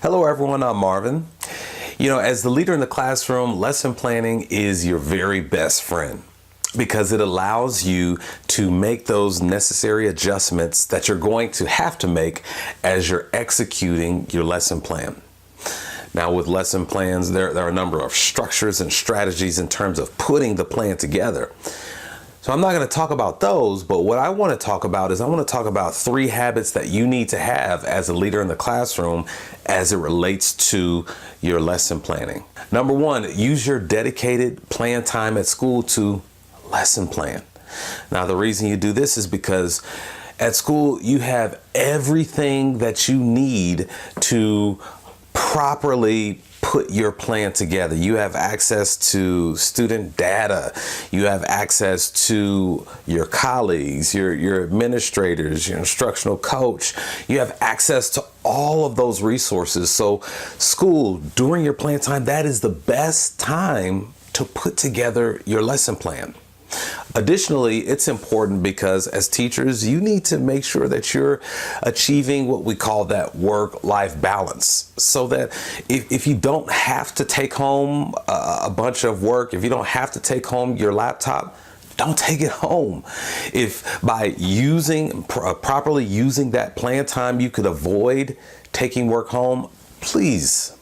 Hello everyone, I'm Marvin. As the leader in the classroom, lesson planning is your very best friend because it allows you to make those necessary adjustments that you're going to have to make as you're executing your lesson plan. Now with lesson plans, there are a number of structures and strategies in terms of putting the plan together. So I'm not going to talk about those, but what I want to talk about is I want to talk about 3 habits that you need to have as a leader in the classroom as it relates to your lesson planning. Number 1, use your dedicated plan time at school to lesson plan. Now, the reason you do this is because at school you have everything that you need to properly put your plan together. You have access to student data. You have access to your colleagues, your administrators, your instructional coach. You have access to all of those resources. So school, during your plan time, that is the best time to put together your lesson plan. Additionally, it's important because as teachers, you need to make sure that you're achieving what we call that work-life balance, so that if you don't have to take home a bunch of work, if you don't have to take home your laptop, don't take it home. If by properly using that plan time, you could avoid taking work home, please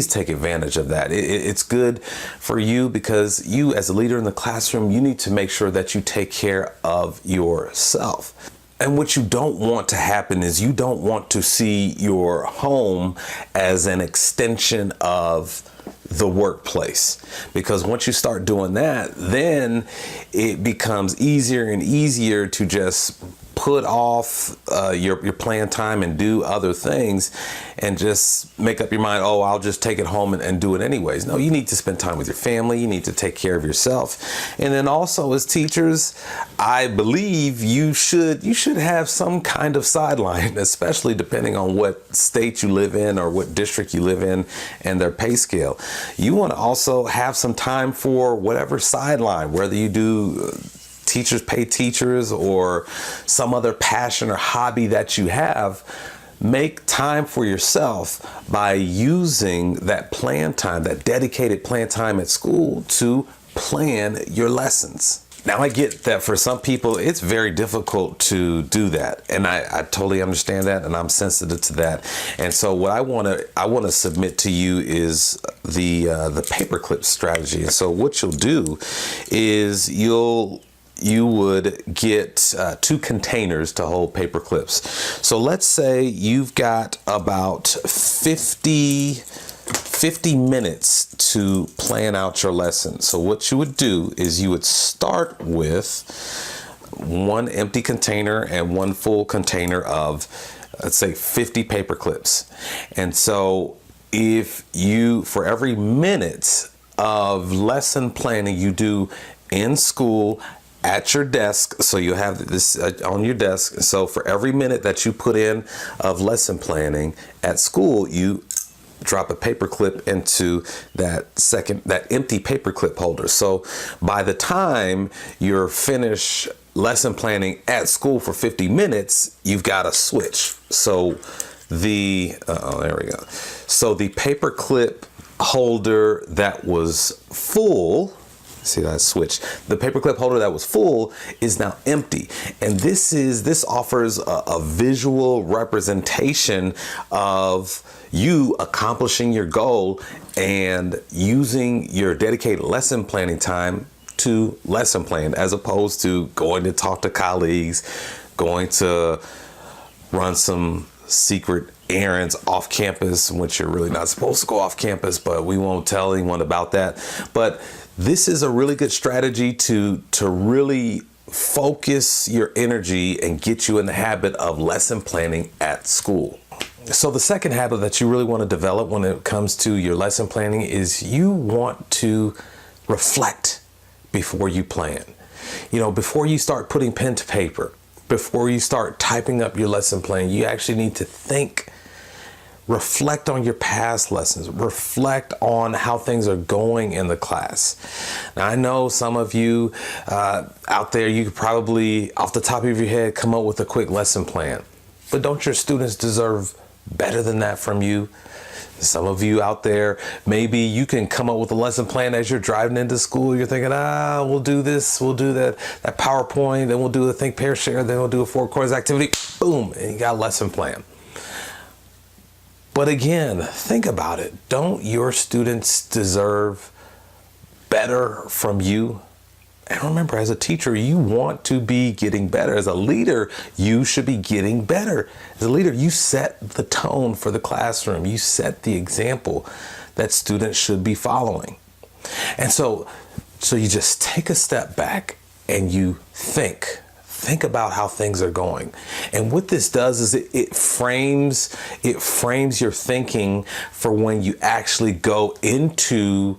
take advantage of that. It's good for you because you, as a leader in the classroom, you need to make sure that you take care of yourself. And what you don't want to happen is you don't want to see your home as an extension of the workplace, because once you start doing that, then it becomes easier and easier to just put off your plan time and do other things and just make up your mind, oh, I'll just take it home and do it anyways. No, you need to spend time with your family. You need to take care of yourself. And then also as teachers, I believe you should have some kind of sideline, especially depending on what state you live in or what district you live in and their pay scale. You want to also have some time for whatever sideline, whether you do teachers pay teachers or some other passion or hobby that you have. Make time for yourself by using that plan time, that dedicated plan time at school to plan your lessons. Now, I get that for some people, it's very difficult to do that. And I totally understand that, and I'm sensitive to that. And so what I want to submit to you is the Paperclip Strategy. And so what you'll do is you would get 2 containers to hold paper clips. So let's say you've got about 50 minutes to plan out your lesson. So what you would do is you would start with 1 empty container and 1 full container of, let's say, 50 paper clips. And so if you, for every minute of lesson planning you do in school, at your desk, so you have this on your desk. So for every minute that you put in of lesson planning at school, you drop a paper clip into that empty paper clip holder. So by the time you're finished lesson planning at school for 50 minutes, you've got a switch. So there we go. So the paper clip holder that was full, see that switch, the paperclip holder that was full is now empty. And this offers a visual representation of you accomplishing your goal and using your dedicated lesson planning time to lesson plan, as opposed to going to talk to colleagues, going to run some secret errands off campus, which you're really not supposed to go off campus, but we won't tell anyone about that. But this is a really good strategy to really focus your energy and get you in the habit of lesson planning at school. So the second habit that you really want to develop when it comes to your lesson planning is you want to reflect before you plan. Before you start putting pen to paper, before you start typing up your lesson plan, you actually need to think. Reflect on your past lessons. Reflect on how things are going in the class. Now, I know some of you out there, you could probably, off the top of your head, come up with a quick lesson plan. But don't your students deserve better than that from you? Some of you out there, maybe you can come up with a lesson plan as you're driving into school. You're thinking, we'll do this, we'll do that PowerPoint, then we'll do the think, pair, share, then we'll do a 4 corners activity. Boom, and you got a lesson plan. But again, think about it. Don't your students deserve better from you? And remember, as a teacher, you want to be getting better. As a leader, you should be getting better. As a leader, you set the tone for the classroom. You set the example that students should be following. And so you just take a step back and you think about how things are going. And what this does is it frames your thinking for when you actually go into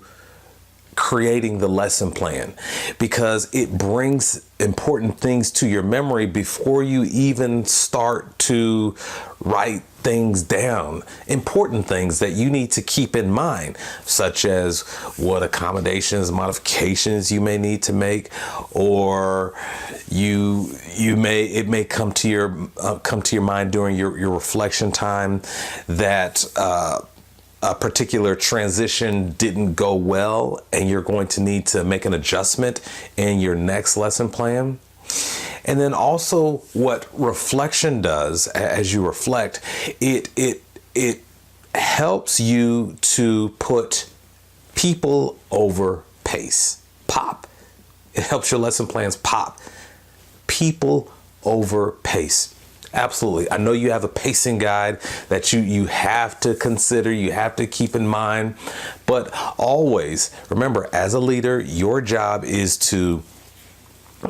creating the lesson plan, because it brings important things to your memory before you even start to write things down. Important things that you need to keep in mind, such as what accommodations, modifications you may need to make, or it may come to your mind during your reflection time that a particular transition didn't go well and you're going to need to make an adjustment in your next lesson plan. And then also what reflection does, as you reflect, it helps you to put people over pace. Pop. It helps your lesson plans pop. People over pace. Absolutely. I know you have a pacing guide that you have to consider, you have to keep in mind, but always remember, as a leader, your job is to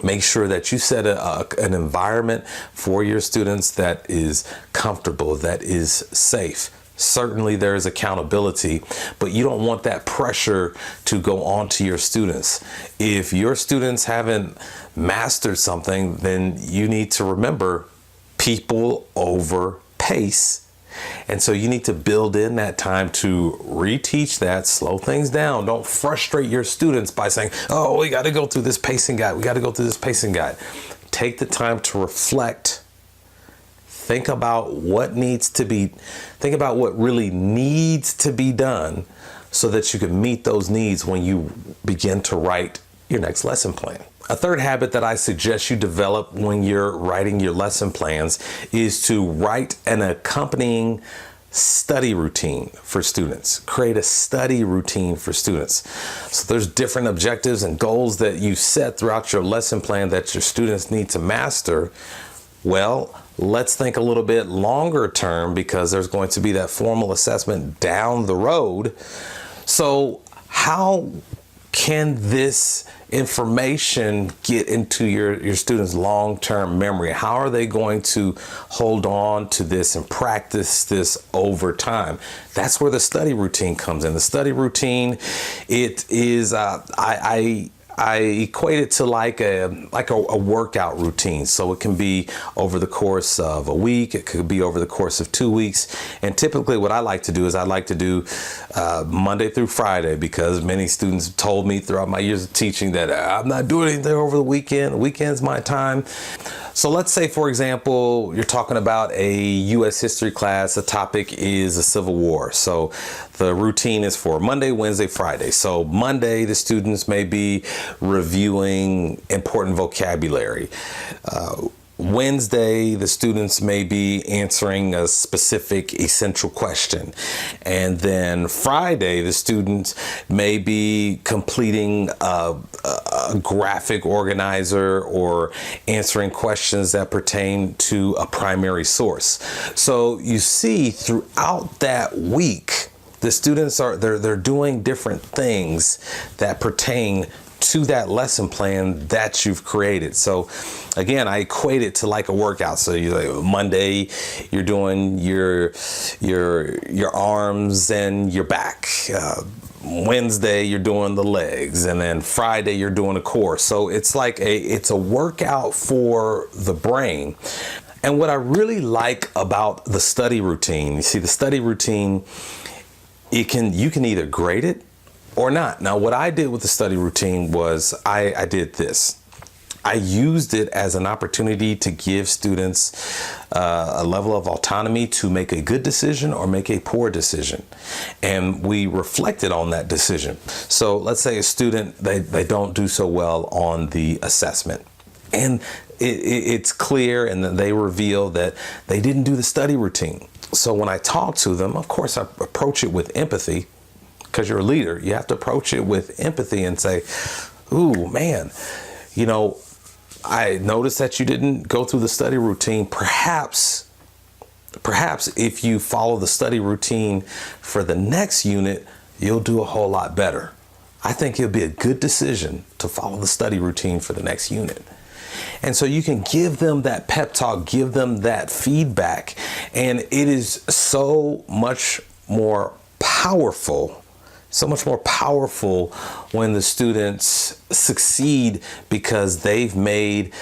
make sure that you set an environment for your students that is comfortable, that is safe. Certainly there is accountability, but you don't want that pressure to go on to your students. If your students haven't mastered something, then you need to remember people over pace. And so you need to build in that time to reteach that, slow things down. Don't frustrate your students by saying, oh, we got to go through this pacing guide. We got to go through this pacing guide. Take the time to reflect. Think about what really needs to be done so that you can meet those needs when you begin to write your next lesson plan. A third habit that I suggest you develop when you're writing your lesson plans is to write an accompanying study routine for students. Create a study routine for students. So there's different objectives and goals that you set throughout your lesson plan that your students need to master. Well, let's think a little bit longer term, because there's going to be that formal assessment down the road. So how can this information get into your students' long-term memory? How are they going to hold on to this and practice this over time? That's where the study routine comes in. The study routine, it is, I equate it to like a workout routine. So it can be over the course of a week. It could be over the course of 2 weeks. And typically what I like to do is Monday through Friday, because many students told me throughout my years of teaching that I'm not doing anything over the weekend. The weekend's my time. So let's say, for example, you're talking about a U.S. history class. The topic is the Civil War. So the routine is for Monday, Wednesday, Friday. So Monday, the students may be reviewing important vocabulary. Wednesday, the students may be answering a specific essential question. And then Friday, the students may be completing a graphic organizer or answering questions that pertain to a primary source. So you see, throughout that week, the students they're doing different things that pertain to that lesson plan that you've created. So again, I equate it to like a workout. So Monday, you're doing your arms and your back. Wednesday, you're doing the legs, and then Friday, you're doing a core. So it's it's a workout for the brain. And what I really like about the study routine, you see, the study routine, you can either grade it or not. Now, what I did with the study routine was I did this. I used it as an opportunity to give students a level of autonomy to make a good decision or make a poor decision. And we reflected on that decision. So let's say a student, they don't do so well on the assessment. And it's clear, and then they reveal that they didn't do the study routine. So when I talk to them, of course, I approach it with empathy, because you're a leader. You have to approach it with empathy and say, ooh, man, you know, I noticed that you didn't go through the study routine. Perhaps if you follow the study routine for the next unit, you'll do a whole lot better. I think it'll be a good decision to follow the study routine for the next unit. And so you can give them that pep talk, give them that feedback, and it is so much more powerful when the students succeed, because they've made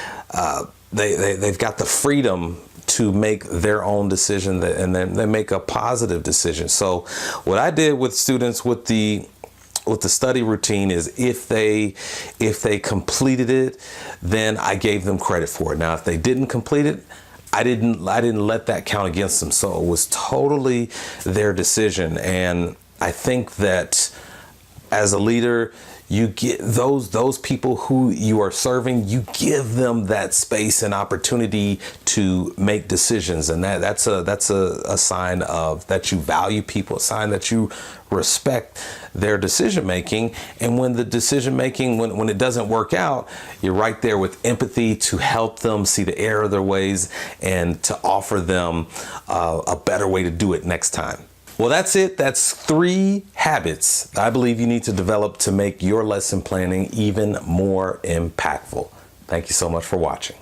they've got the freedom to make their own decision, and then they make a positive decision. So what I did with students with the study routine is if they completed it, then I gave them credit for it. Now, if they didn't complete it, I didn't let that count against them. So it was totally their decision. And I think that as a leader, you get those people who you are serving, you give them that space and opportunity to make decisions. And that's a sign of that you value people, a sign that you respect their decision making. And when the decision making, when it doesn't work out, you're right there with empathy to help them see the error of their ways and to offer them a better way to do it next time. Well, that's it. That's 3 habits I believe you need to develop to make your lesson planning even more impactful. Thank you so much for watching.